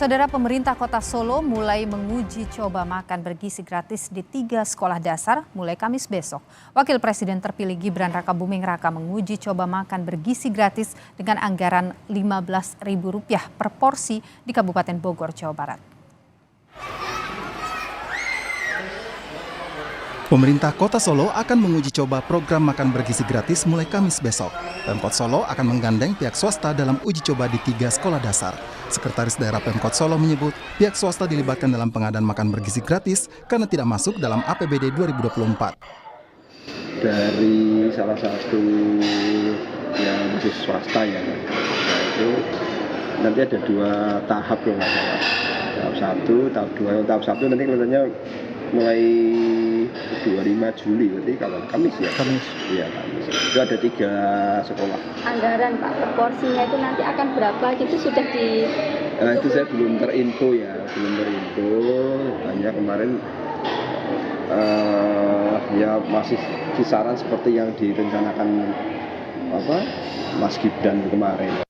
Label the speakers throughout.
Speaker 1: Saudara, pemerintah Kota Solo mulai menguji coba makan bergizi gratis di 3 sekolah dasar mulai Kamis besok. Wakil Presiden terpilih Gibran Rakabuming Raka menguji coba makan bergizi gratis dengan anggaran Rp15.000 per porsi di Kabupaten Bogor, Jawa Barat.
Speaker 2: Pemerintah Kota Solo akan menguji coba program makan bergizi gratis mulai Kamis besok. Pemkot Solo akan menggandeng pihak swasta dalam uji coba di 3 sekolah dasar. Sekretaris Daerah Pemkot Solo menyebut pihak swasta dilibatkan dalam pengadaan makan bergizi gratis karena tidak masuk dalam APBD 2024.
Speaker 3: Dari salah satu yang khusus swasta ya, itu nanti ada 2 tahap loh, tahap 1, tahap 2. Tahap 1 nanti kelihatannya mulai 25 Juli, berarti kapan? Kamis ya? Kamis. Iya, Kamis. Itu ada 3 sekolah.
Speaker 4: Anggaran Pak per porsinya itu nanti akan berapa gitu sudah di...
Speaker 3: Nah, itu saya belum terinfo ya, Hanya kemarin ya masih kisaran seperti yang direncanakan Mas Gibran kemarin.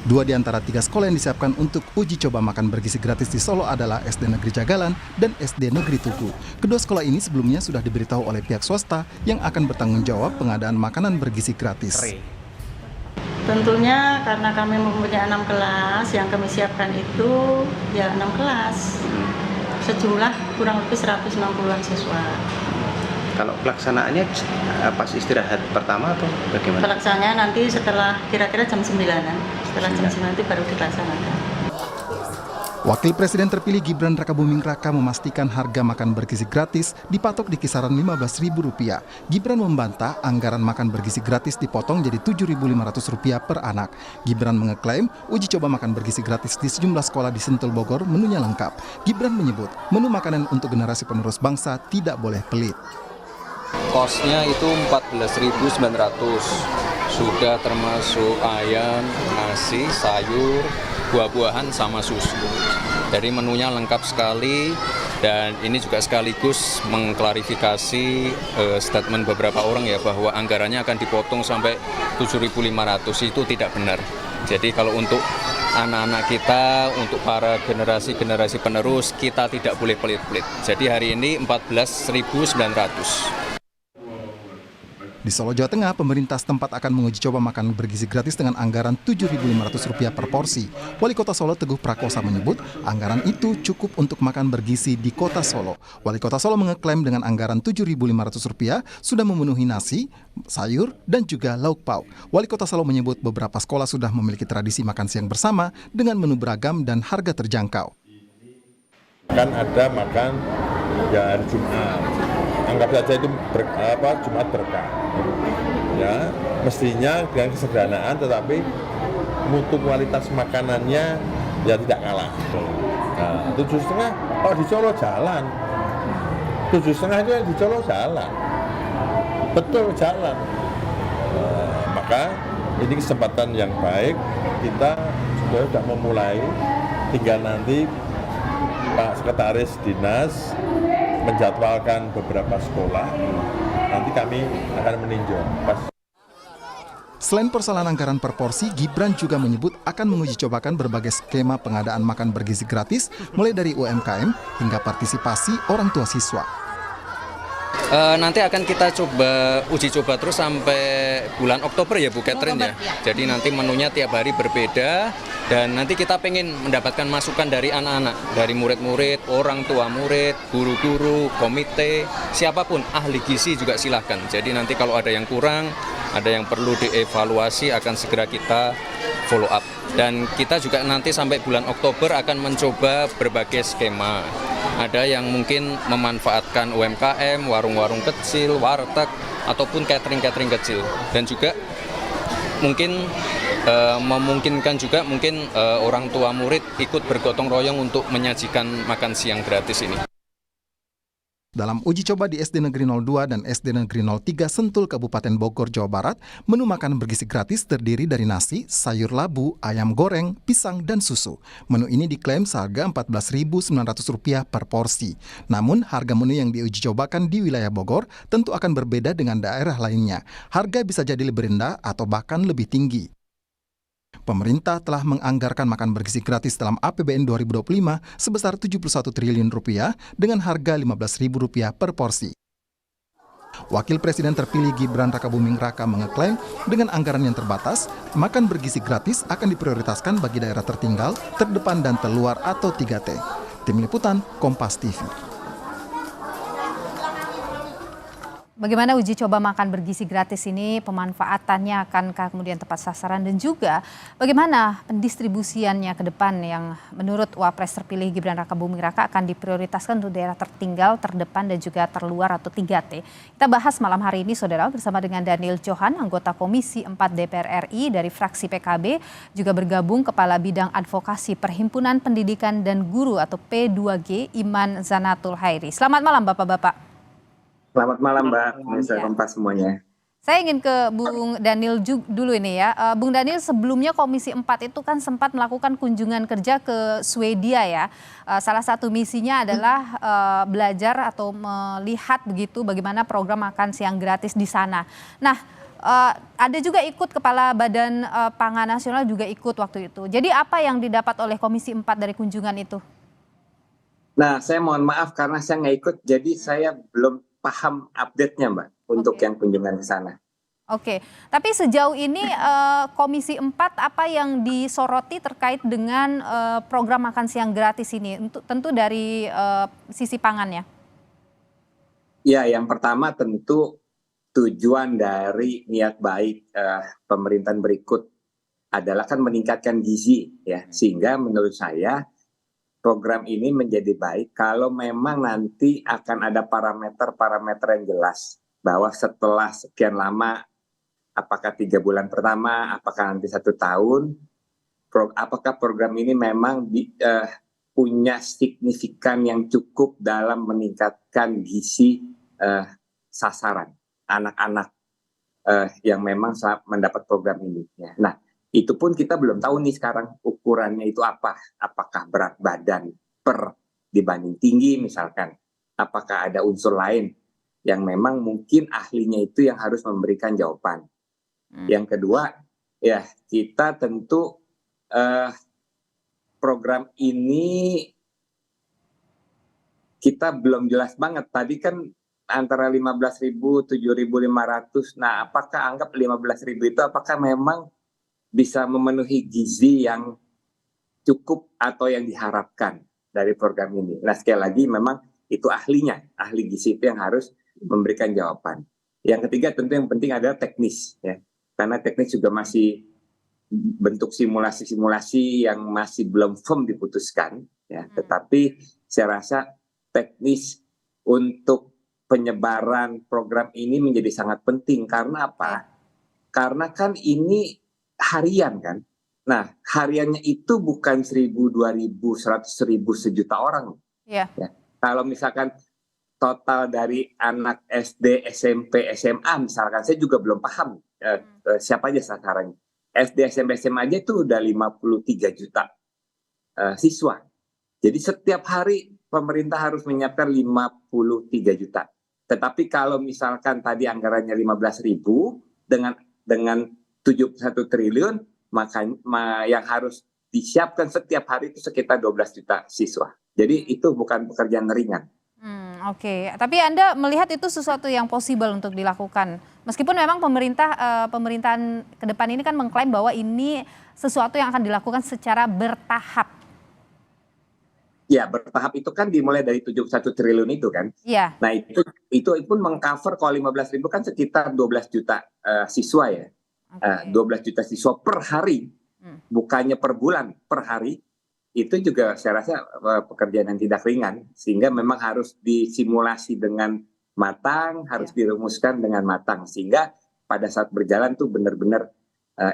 Speaker 2: 2 di antara 3 sekolah yang disiapkan untuk uji coba makan bergizi gratis di Solo adalah SD Negeri Jagalan dan SD Negeri Tugu. Kedua sekolah ini sebelumnya sudah diberitahu oleh pihak swasta yang akan bertanggung jawab pengadaan makanan bergizi gratis.
Speaker 5: Tentunya karena kami mempunyai 6 kelas, yang kami siapkan itu ya 6 kelas. Sejumlah kurang lebih 160-an siswa.
Speaker 6: Kalau pelaksanaannya pas istirahat pertama atau bagaimana?
Speaker 5: Pelaksanaannya nanti setelah kira-kira jam 9-an. Setelah jam 9 itu baru dilaksanakan.
Speaker 2: Wakil Presiden terpilih Gibran Rakabuming Raka memastikan harga makan bergizi gratis dipatok di kisaran Rp15.000. Gibran membantah anggaran makan bergizi gratis dipotong jadi Rp7.500 per anak. Gibran mengeklaim uji coba makan bergizi gratis di sejumlah sekolah di Sentul Bogor menunya lengkap. Gibran menyebut menu makanan untuk generasi penerus bangsa tidak boleh pelit.
Speaker 7: Kosnya itu Rp14.900, sudah termasuk ayam, nasi, sayur, buah-buahan sama susu. Jadi menunya lengkap sekali dan ini juga sekaligus mengklarifikasi statement beberapa orang ya bahwa anggarannya akan dipotong sampai Rp7.500, itu tidak benar. Jadi kalau untuk anak-anak kita, untuk para generasi-generasi penerus, kita tidak boleh pelit-pelit. Jadi hari ini Rp14.900.
Speaker 2: Di Solo, Jawa Tengah, pemerintah setempat akan menguji coba makan bergizi gratis dengan anggaran Rp7.500 per porsi. Wali Kota Solo Teguh Prakosa menyebut anggaran itu cukup untuk makan bergizi di Kota Solo. Wali Kota Solo mengeklaim dengan anggaran Rp7.500 sudah memenuhi nasi, sayur, dan juga lauk pauk. Wali Kota Solo menyebut beberapa sekolah sudah memiliki tradisi makan siang bersama dengan menu beragam dan harga terjangkau.
Speaker 8: Kan ada makan ya hari Jumat. Anggap saja itu Jumat berkah. Ya, mestinya dengan kesederhanaan tetapi mutu kualitas makanannya ya tidak kalah. Nah, 7,5 kalau di Solo jalan. 7,5 itu yang di Solo jalan. Betul jalan. Maka ini kesempatan yang baik, kita sudah memulai, tinggal nanti Pak Sekretaris Dinas menjadwalkan beberapa sekolah, nanti kami akan meninjau.
Speaker 2: Selain persoalan anggaran per porsi, Gibran juga menyebut akan menguji cobakan berbagai skema pengadaan makan bergizi gratis, mulai dari UMKM hingga partisipasi orang tua siswa.
Speaker 7: Nanti akan kita coba uji coba terus sampai bulan Oktober ya Bu Catherine ya. Jadi nanti menunya tiap hari berbeda dan nanti kita pengen mendapatkan masukan dari anak-anak, dari murid-murid, orang tua murid, guru-guru, komite, siapapun, ahli gizi juga silahkan. Jadi nanti kalau ada yang kurang, ada yang perlu dievaluasi akan segera kita follow up. Dan kita juga nanti sampai bulan Oktober akan mencoba berbagai skema. Ada yang mungkin memanfaatkan UMKM, warung-warung kecil, warteg, ataupun catering-catering kecil. Dan juga mungkin memungkinkan juga mungkin orang tua murid ikut bergotong royong untuk menyajikan makan siang gratis ini.
Speaker 2: Dalam uji coba di SD Negeri 02 dan SD Negeri 03 Sentul Kabupaten Bogor, Jawa Barat, menu makanan bergizi gratis terdiri dari nasi, sayur labu, ayam goreng, pisang, dan susu. Menu ini diklaim seharga Rp14.900 per porsi. Namun, harga menu yang diuji cobakan di wilayah Bogor tentu akan berbeda dengan daerah lainnya. Harga bisa jadi lebih rendah atau bahkan lebih tinggi. Pemerintah telah menganggarkan makan bergizi gratis dalam APBN 2025 sebesar Rp71 triliun dengan harga Rp15.000 per porsi. Wakil Presiden terpilih Gibran Rakabuming Raka mengeklaim dengan anggaran yang terbatas, makan bergizi gratis akan diprioritaskan bagi daerah tertinggal, terdepan dan terluar atau 3T. Tim Liputan, Kompas TV.
Speaker 1: Bagaimana uji coba makan bergizi gratis ini, pemanfaatannya akankah kemudian tepat sasaran, dan juga bagaimana pendistribusiannya ke depan yang menurut Wapres terpilih Gibran Rakabuming Raka akan diprioritaskan untuk daerah tertinggal, terdepan dan juga terluar atau 3T. Kita bahas malam hari ini saudara bersama dengan Daniel Johan, anggota Komisi 4 DPR RI dari fraksi PKB, juga bergabung Kepala Bidang Advokasi Perhimpunan Pendidikan dan Guru atau P2G Iman Zanatul Hairi. Selamat malam Bapak-Bapak.
Speaker 9: Selamat malam Mbak, pemirsa Kompas semuanya.
Speaker 1: Saya ingin ke Bung Daniel dulu ini ya. Bung Daniel, sebelumnya Komisi 4 itu kan sempat melakukan kunjungan kerja ke Swedia ya. Salah satu misinya adalah belajar atau melihat begitu bagaimana program makan siang gratis di sana. Nah, ada juga ikut Kepala Badan Pangan Nasional juga ikut waktu itu. Jadi apa yang didapat oleh Komisi 4 dari kunjungan itu?
Speaker 9: Nah, saya mohon maaf karena saya nggak ikut, jadi saya belum paham update-nya Mbak untuk yang kunjungan ke sana.
Speaker 1: Oke, tapi sejauh ini Komisi 4 apa yang disoroti terkait dengan program makan siang gratis ini, tentu dari sisi pangannya?
Speaker 9: Ya, yang pertama tentu tujuan dari niat baik pemerintahan berikut adalah kan meningkatkan gizi ya, sehingga menurut saya program ini menjadi baik kalau memang nanti akan ada parameter-parameter yang jelas bahwa setelah sekian lama, apakah 3 bulan pertama, apakah nanti 1 tahun, apakah program ini memang punya signifikan yang cukup dalam meningkatkan gizi sasaran anak-anak yang memang mendapat program ini. Ya. Nah, itu pun kita belum tahu nih sekarang ukurannya itu apa. Apakah berat badan per dibanding tinggi misalkan. Apakah ada unsur lain yang memang mungkin ahlinya itu yang harus memberikan jawaban. Yang kedua, ya kita tentu program ini kita belum jelas banget. Tadi kan antara 15.000, 7.500. Nah, apakah anggap 15.000 itu apakah memang bisa memenuhi gizi yang cukup atau yang diharapkan dari program ini. Nah, sekali lagi memang itu ahlinya, ahli gizi itu yang harus memberikan jawaban. Yang ketiga tentu yang penting adalah teknis ya. Karena teknis juga masih bentuk simulasi-simulasi yang masih belum firm diputuskan ya. Tetapi saya rasa teknis untuk penyebaran program ini menjadi sangat penting. Karena apa? Karena kan ini harian kan. Nah, hariannya itu bukan 1.000, 2.000, 100.000, sejuta orang. Ya. Kalau misalkan total dari anak SD, SMP, SMA misalkan, saya juga belum paham siapa aja sasarannya. SD, SMP, SMA aja itu udah 53 juta siswa. Jadi setiap hari pemerintah harus menyiapkan 53 juta. Tetapi kalau misalkan tadi anggarannya 15.000 dengan 71 triliun, maka yang harus disiapkan setiap hari itu sekitar 12 juta siswa. Jadi itu bukan pekerjaan ringan.
Speaker 1: Oke. Tapi Anda melihat itu sesuatu yang possible untuk dilakukan. Meskipun memang pemerintahan ke depan ini kan mengklaim bahwa ini sesuatu yang akan dilakukan secara bertahap.
Speaker 9: Ya, bertahap itu kan dimulai dari 71 triliun itu kan.
Speaker 1: Iya.
Speaker 9: Nah, itu pun mengcover kalau 15.000 kan sekitar 12 juta siswa ya. 12 juta siswa per hari, bukannya per bulan, per hari. Itu juga saya rasa pekerjaan yang tidak ringan, sehingga memang harus disimulasi dengan matang, harus dirumuskan dengan matang, sehingga pada saat berjalan tuh benar-benar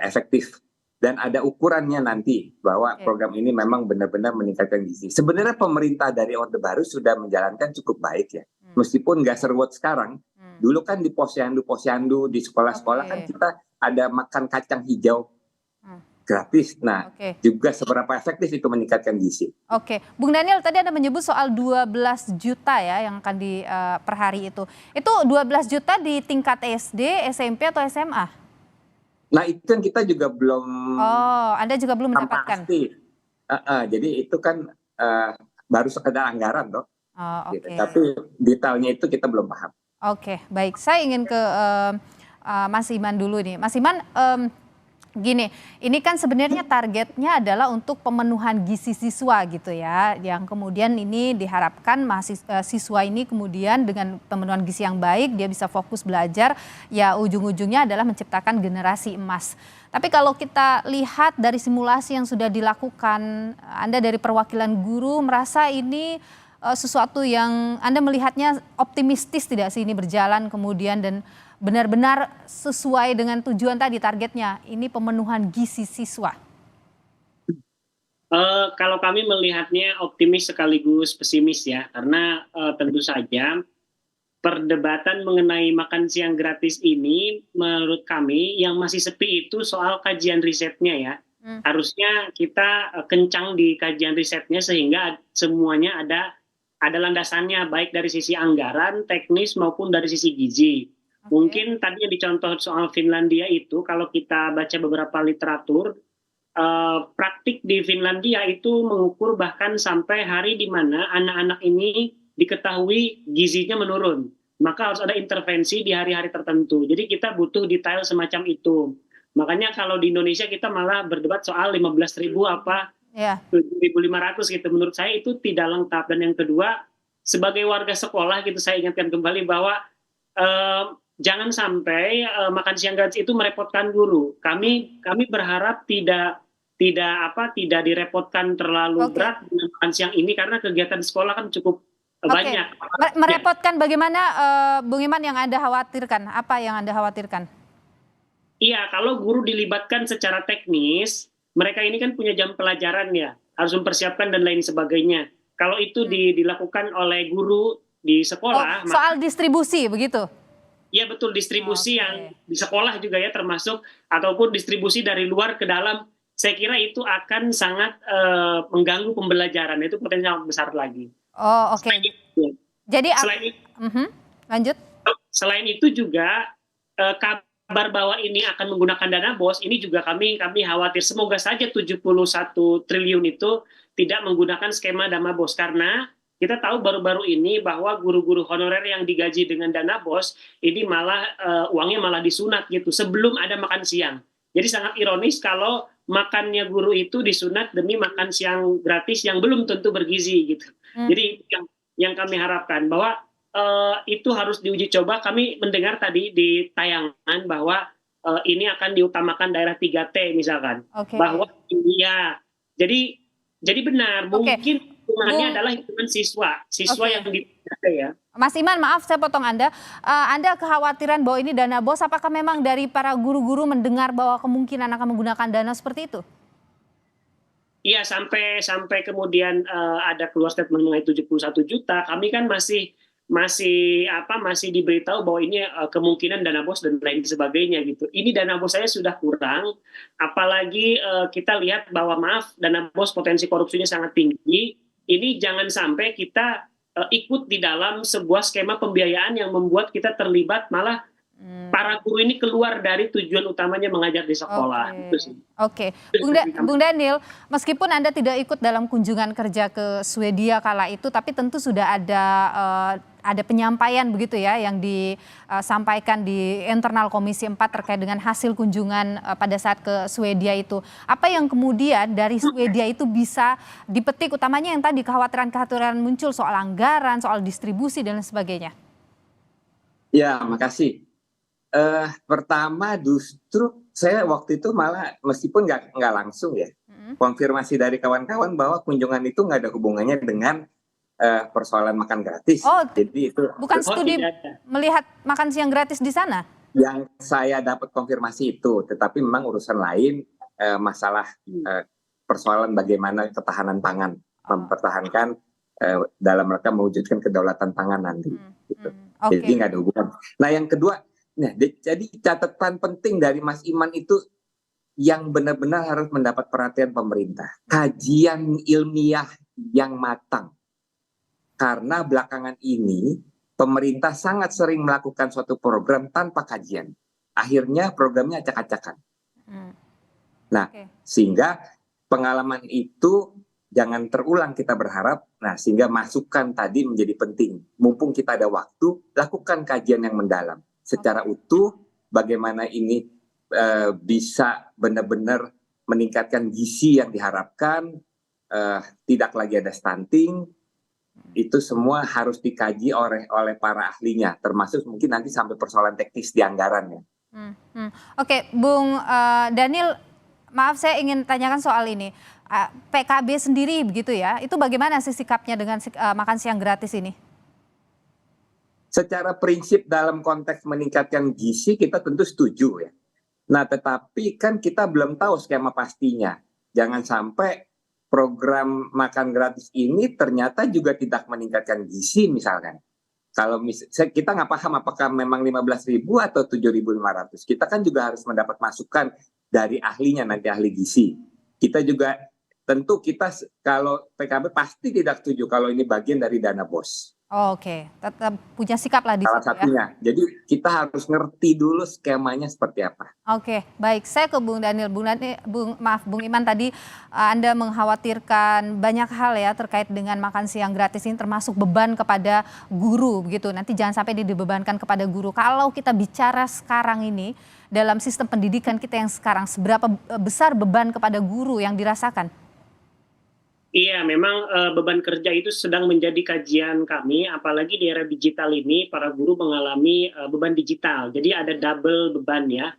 Speaker 9: efektif. Dan ada ukurannya nanti bahwa program ini memang benar-benar meningkatkan gizi. Sebenarnya pemerintah dari Orde Baru sudah menjalankan cukup baik ya, meskipun nggak seruat sekarang. Dulu kan di posyandu di sekolah-sekolah kan kita ada makan kacang hijau gratis. Nah, juga seberapa efektif itu meningkatkan gizi.
Speaker 1: Oke, Bung Daniel tadi Anda menyebut soal 12 juta ya yang akan per hari itu. Itu 12 juta di tingkat SD, SMP atau SMA?
Speaker 9: Nah itu yang kita juga belum
Speaker 1: Oh, Anda juga belum mendapatkan.
Speaker 9: pasti. Jadi itu kan baru sekedar anggaran toh.
Speaker 1: Oh,
Speaker 9: Gitu.
Speaker 1: oke.
Speaker 9: Tapi detailnya itu kita belum paham.
Speaker 1: Oke, baik. Saya ingin ke Mas Iman dulu nih. Mas Iman, gini, ini kan sebenarnya targetnya adalah untuk pemenuhan gizi siswa gitu ya, yang kemudian ini diharapkan siswa ini kemudian dengan pemenuhan gizi yang baik, dia bisa fokus belajar, ya ujung-ujungnya adalah menciptakan generasi emas. Tapi kalau kita lihat dari simulasi yang sudah dilakukan, Anda dari perwakilan guru merasa ini sesuatu yang Anda melihatnya optimistis tidak sih ini berjalan kemudian dan benar-benar sesuai dengan tujuan tadi targetnya, ini pemenuhan gizi siswa?
Speaker 10: Kalau kami melihatnya optimis sekaligus pesimis ya, karena tentu saja perdebatan mengenai makan siang gratis ini menurut kami yang masih sepi itu soal kajian risetnya ya. Harusnya kita kencang di kajian risetnya sehingga semuanya ada landasannya baik dari sisi anggaran, teknis maupun dari sisi gizi. Mungkin tadi yang dicontoh soal Finlandia itu kalau kita baca beberapa literatur, praktik di Finlandia itu mengukur bahkan sampai hari di mana anak-anak ini diketahui gizinya menurun. Maka harus ada intervensi di hari-hari tertentu. Jadi kita butuh detail semacam itu. Makanya kalau di Indonesia kita malah berdebat soal 15.000 apa 7.500 gitu. Menurut saya itu tidak lengkap. Dan yang kedua, sebagai warga sekolah gitu saya ingatkan kembali bahwa jangan sampai makan siang gratis itu merepotkan guru. Kami berharap tidak direpotkan terlalu berat dengan makan siang ini karena kegiatan sekolah kan cukup banyak.
Speaker 1: Merepotkan bagaimana, Bung Iman, yang Anda khawatirkan? Apa yang Anda khawatirkan?
Speaker 10: Iya, kalau guru dilibatkan secara teknis, mereka ini kan punya jam pelajaran ya, harus mempersiapkan dan lain sebagainya. Kalau itu dilakukan oleh guru di sekolah.
Speaker 1: Soal distribusi begitu?
Speaker 10: Iya betul, distribusi yang di sekolah juga ya termasuk, ataupun distribusi dari luar ke dalam, saya kira itu akan sangat mengganggu pembelajaran, itu potensial besar lagi.
Speaker 1: Oh oke. Jadi lanjut.
Speaker 10: Selain itu juga kabar bahwa ini akan menggunakan dana BOS, ini juga kami khawatir. Semoga saja 71 triliun itu tidak menggunakan skema dana BOS, karena kita tahu baru-baru ini bahwa guru-guru honorer yang digaji dengan dana BOS ini malah uangnya malah disunat gitu sebelum ada makan siang. Jadi sangat ironis kalau makannya guru itu disunat demi makan siang gratis yang belum tentu bergizi gitu. Jadi yang kami harapkan bahwa itu harus diuji coba. Kami mendengar tadi di tayangan bahwa ini akan diutamakan daerah 3T misalkan. Bahwa ya jadi benar mungkin hitungannya adalah hitungan siswa yang dipakai ya.
Speaker 1: Mas Iman, maaf saya potong Anda. Anda kekhawatiran bahwa ini dana BOS, apakah memang dari para guru-guru mendengar bahwa kemungkinan akan menggunakan dana seperti itu?
Speaker 10: Iya, sampai kemudian ada keluar statement mengenai 71 juta, kami kan masih diberitahu bahwa ini kemungkinan dana BOS dan lain sebagainya gitu. Ini dana BOS saya sudah kurang, apalagi kita lihat bahwa dana BOS potensi korupsinya sangat tinggi. Ini jangan sampai kita ikut di dalam sebuah skema pembiayaan yang membuat kita terlibat malah para guru ini keluar dari tujuan utamanya mengajar di sekolah.
Speaker 1: Oke. Bung Daniel, meskipun Anda tidak ikut dalam kunjungan kerja ke Swedia kala itu, tapi tentu sudah ada penyampaian begitu ya yang disampaikan di internal Komisi 4 terkait dengan hasil kunjungan pada saat ke Swedia itu. Apa yang kemudian dari Swedia itu bisa dipetik, utamanya yang tadi kekhawatiran-kekhawatiran muncul soal anggaran, soal distribusi dan sebagainya?
Speaker 9: Ya, makasih. Pertama justru saya waktu itu malah meskipun nggak langsung ya, konfirmasi dari kawan-kawan bahwa kunjungan itu nggak ada hubungannya dengan persoalan makan gratis. Jadi itu
Speaker 1: bukan studi melihat makan siang gratis di sana?
Speaker 9: Yang saya dapat konfirmasi itu, tetapi memang urusan lain, masalah persoalan bagaimana ketahanan pangan, mempertahankan dalam rangka mewujudkan kedaulatan pangan nanti. Gitu. Jadi nggak ada hubungan. Nah yang kedua, jadi catatan penting dari Mas Iman itu yang benar-benar harus mendapat perhatian pemerintah. Kajian ilmiah yang matang. Karena belakangan ini pemerintah sangat sering melakukan suatu program tanpa kajian. Akhirnya programnya acak-acakan. Nah, sehingga pengalaman itu jangan terulang, kita berharap. Nah, sehingga masukan tadi menjadi penting. Mumpung kita ada waktu, lakukan kajian yang mendalam secara utuh, bagaimana ini bisa benar-benar meningkatkan gizi yang diharapkan, tidak lagi ada stunting. Itu semua harus dikaji oleh para ahlinya, termasuk mungkin nanti sampai persoalan teknis di anggaran ya.
Speaker 1: Oke, Bung Daniel, maaf saya ingin tanyakan soal ini. PKB sendiri begitu ya, itu bagaimana sih sikapnya dengan makan siang gratis ini?
Speaker 9: Secara prinsip dalam konteks meningkatkan gizi kita tentu setuju ya. Nah, tetapi kan kita belum tahu skema pastinya. Jangan sampai program makan gratis ini ternyata juga tidak meningkatkan gizi misalkan. Kalau kita nggak paham apakah memang 15.000 atau 7.500. Kita kan juga harus mendapat masukan dari ahlinya, nanti ahli gizi. Kita juga tentu kalau PKB pasti tidak setuju kalau ini bagian dari dana BOS.
Speaker 1: Oke, tetap punya sikap lah di
Speaker 9: Salah
Speaker 1: situ
Speaker 9: satunya.
Speaker 1: ya.
Speaker 9: Jadi kita harus ngerti dulu skemanya seperti apa.
Speaker 1: Oke, baik. Saya ke Bung Daniel. Bung Iman tadi Anda mengkhawatirkan banyak hal ya terkait dengan makan siang gratis ini, termasuk beban kepada guru begitu. Nanti jangan sampai dibebankan kepada guru. Kalau kita bicara sekarang ini dalam sistem pendidikan kita yang sekarang, seberapa besar beban kepada guru yang dirasakan?
Speaker 10: Iya, memang beban kerja itu sedang menjadi kajian kami, apalagi di era digital ini para guru mengalami beban digital. Jadi ada double beban ya.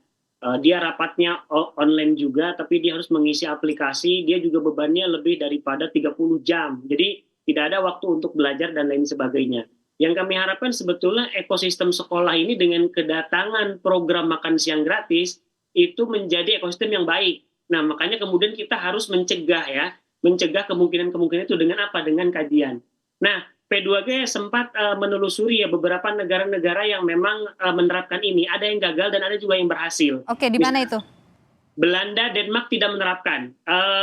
Speaker 10: Dia rapatnya online juga, tapi dia harus mengisi aplikasi, dia juga bebannya lebih daripada 30 jam. Jadi tidak ada waktu untuk belajar dan lain sebagainya. Yang kami harapkan sebetulnya ekosistem sekolah ini dengan kedatangan program makan siang gratis, itu menjadi ekosistem yang baik. Nah, makanya kemudian kita harus mencegah kemungkinan-kemungkinan itu dengan apa? Dengan kajian. Nah, P2G sempat menelusuri ya beberapa negara-negara yang memang menerapkan ini. Ada yang gagal dan ada juga yang berhasil.
Speaker 1: Oke, di mana itu?
Speaker 10: Belanda, Denmark tidak menerapkan.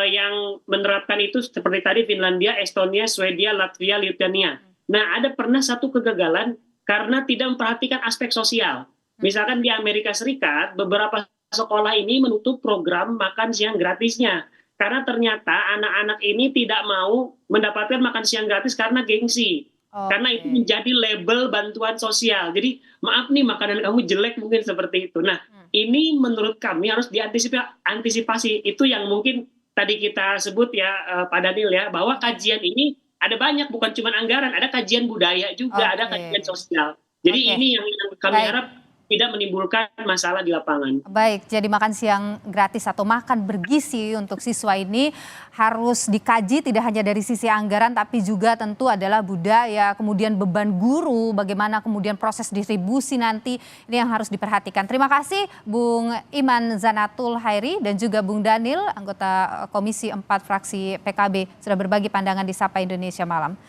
Speaker 10: Yang menerapkan itu seperti tadi Finlandia, Estonia, Swedia, Latvia, Lithuania. Nah, ada pernah satu kegagalan karena tidak memperhatikan aspek sosial. Misalkan di Amerika Serikat, beberapa sekolah ini menutup program makan siang gratisnya. Karena ternyata anak-anak ini tidak mau mendapatkan makan siang gratis karena gengsi. Karena itu menjadi label bantuan sosial. Jadi maaf nih makanan kamu jelek mungkin seperti itu. Nah ini menurut kami harus diantisipasi. Itu yang mungkin tadi kita sebut ya Pak Daniel ya. Bahwa kajian ini ada banyak, bukan cuma anggaran. Ada kajian budaya juga, ada kajian sosial. Jadi ini yang kami harap tidak menimbulkan masalah di lapangan.
Speaker 1: Baik, jadi makan siang gratis atau makan bergizi untuk siswa ini harus dikaji tidak hanya dari sisi anggaran tapi juga tentu adalah budaya, kemudian beban guru, bagaimana kemudian proses distribusi nanti, ini yang harus diperhatikan. Terima kasih Bung Iman Zanatul Hairi dan juga Bung Daniel, anggota Komisi 4 fraksi PKB, sudah berbagi pandangan di Sapa Indonesia Malam.